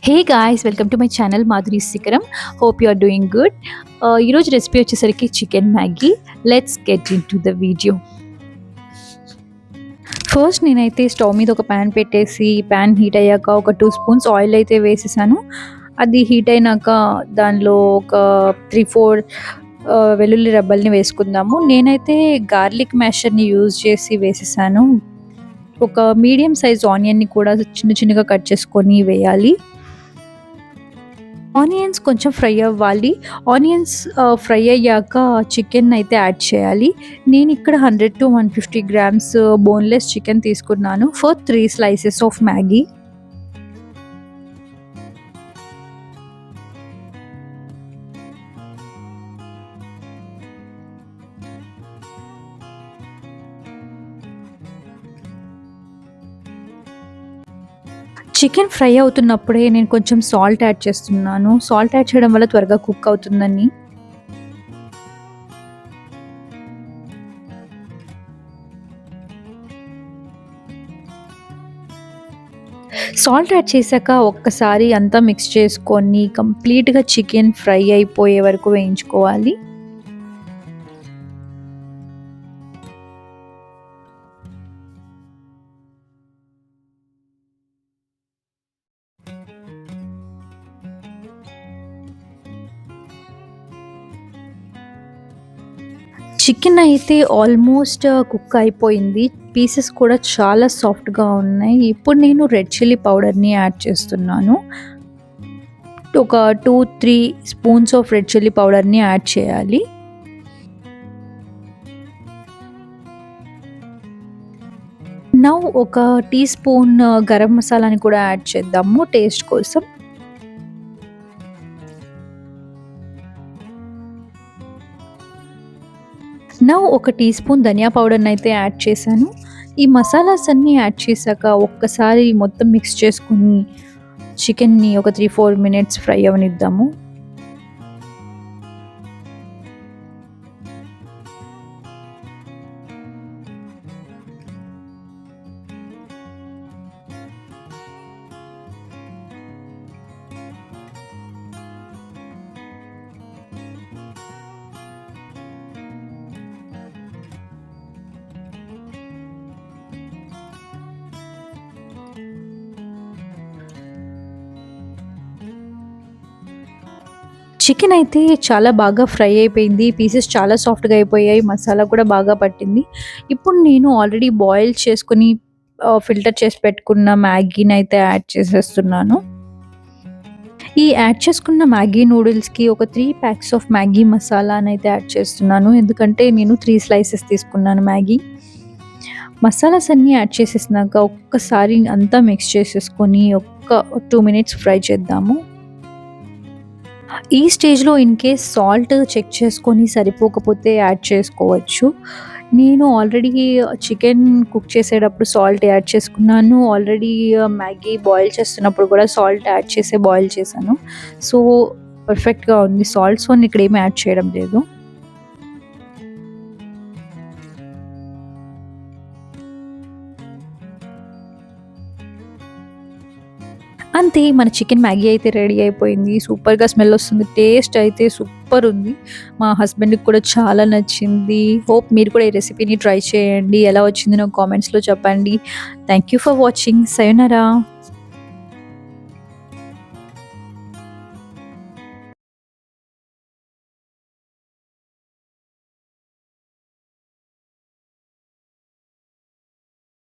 Hey guys, welcome to my channel Madhuri Shikharam. Hope you are doing good. ఈరోజు recipe వచ్చేసరికి chicken Maggi. Let's get in to the video. First నేనైతే stove మీద ఒక pan పెట్టేసి pan heat అయ్యాక ఒక 2 spoons oil అయితే వేసేసాను. అది హీట్ అయినాక దానిలో ఒక 3-4 వెల్లుల్లి రెబ్బల్ని వేసుకుందాము. నేనైతే గార్లిక్ మ్యాషర్ని యూజ్ చేసి వేసేసాను. ఒక మీడియం సైజ్ ఆనియన్ని కూడా చిన్న చిన్నగా కట్ చేసుకొని వేయాలి. ఆనియన్స్ కొంచెం ఫ్రై అవ్వాలి. ఆనియన్స్ ఫ్రై అయ్యాక చికెన్ అయితే యాడ్ చేయాలి. నేను ఇక్కడ 100-150 గ్రామ్స్ బోన్‌లెస్ చికెన్ తీసుకున్నాను for 3 slices of Maggi. Chicken fry అవుతున్నప్పుడే నేను కొంచెం సాల్ట్ యాడ్ చేస్తున్నాను. సాల్ట్ యాడ్ చేయడం వల్ల త్వరగా కుక్ అవుతుందని. సాల్ట్ యాడ్ చేశాక ఒక్కసారి అంతా మిక్స్ చేసుకొని కంప్లీట్‌గా చికెన్ ఫ్రై అయిపోయే వరకు వేయించుకోవాలి. చికెన్ అయితే ఆల్మోస్ట్ కుక్ అయిపోయింది. పీసెస్ కూడా చాలా సాఫ్ట్‌గా ఉన్నాయి. ఇప్పుడు నేను రెడ్ చిల్లీ పౌడర్‌ని యాడ్ చేస్తున్నాను. ఒక 2-3 స్పూన్స్ ఆఫ్ రెడ్ చిల్లీ పౌడర్‌ని యాడ్ చేయాలి. నౌ ఒక టీ స్పూన్ గరం మసాలాని కూడా యాడ్ చేద్దాము టేస్ట్ కోసం. నౌ ఒక టీ స్పూన్ ధనియా పౌడర్‌ని అయితే యాడ్ చేశాను. ఈ మసాలాస్ అన్నీ యాడ్ చేశాక ఒక్కసారి మొత్తం మిక్స్ చేసుకొని చికెన్‌ని ఒక 3-4 మినిట్స్ ఫ్రై అవ్వనిద్దాము. చికెన్ అయితే చాలా బాగా ఫ్రై అయిపోయింది. పీసెస్ చాలా సాఫ్ట్‌గా అయిపోయాయి. మసాలా కూడా బాగా పట్టింది. ఇప్పుడు నేను ఆల్రెడీ బాయిల్ చేసుకొని ఫిల్టర్ చేసి పెట్టుకున్న మ్యాగీని అయితే యాడ్ చేసేస్తున్నాను. ఈ యాడ్ చేసుకున్న మ్యాగీ నూడిల్స్‌కి ఒక 3 ప్యాక్స్ ఆఫ్ మ్యాగీ మసాలానైతే యాడ్ చేస్తున్నాను. ఎందుకంటే నేను 3 స్లైసెస్ తీసుకున్నాను మ్యాగీ. మసాలాస్ అన్నీ యాడ్ చేసేసినాక ఒక్కసారి అంతా మిక్స్ చేసేసుకొని ఒక్క 2 మినిట్స్ ఫ్రై చేద్దాము. ఈ స్టేజ్‌లో ఇన్‌కేస్ సాల్ట్ చెక్ చేసుకొని సరిపోకపోతే యాడ్ చేసుకోవచ్చు. నేను ఆల్రెడీ చికెన్ కుక్ చేసేటప్పుడు సాల్ట్ యాడ్ చేసుకున్నాను. ఆల్రెడీ మ్యాగీ బాయిల్ చేస్తున్నప్పుడు కూడా సాల్ట్ యాడ్ చేసే బాయిల్ చేశాను. సో, పర్ఫెక్ట్‌గా ఉంది సాల్ట్. సో, నేనిక్కడేమి యాడ్ చేయడం లేదు. అంతే, మన చికెన్ మ్యాగీ అయితే రెడీ అయిపోయింది. సూపర్‌గా స్మెల్ వస్తుంది. టేస్ట్ అయితే సూపర్ ఉంది. మా హస్బెండ్‌కి కూడా చాలా నచ్చింది. హోప్ మీరు కూడా ఈ రెసిపీని ట్రై చేయండి. ఎలా వచ్చిందో నాకు కామెంట్స్‌లో చెప్పండి. Thank you for watching. సయోనారా.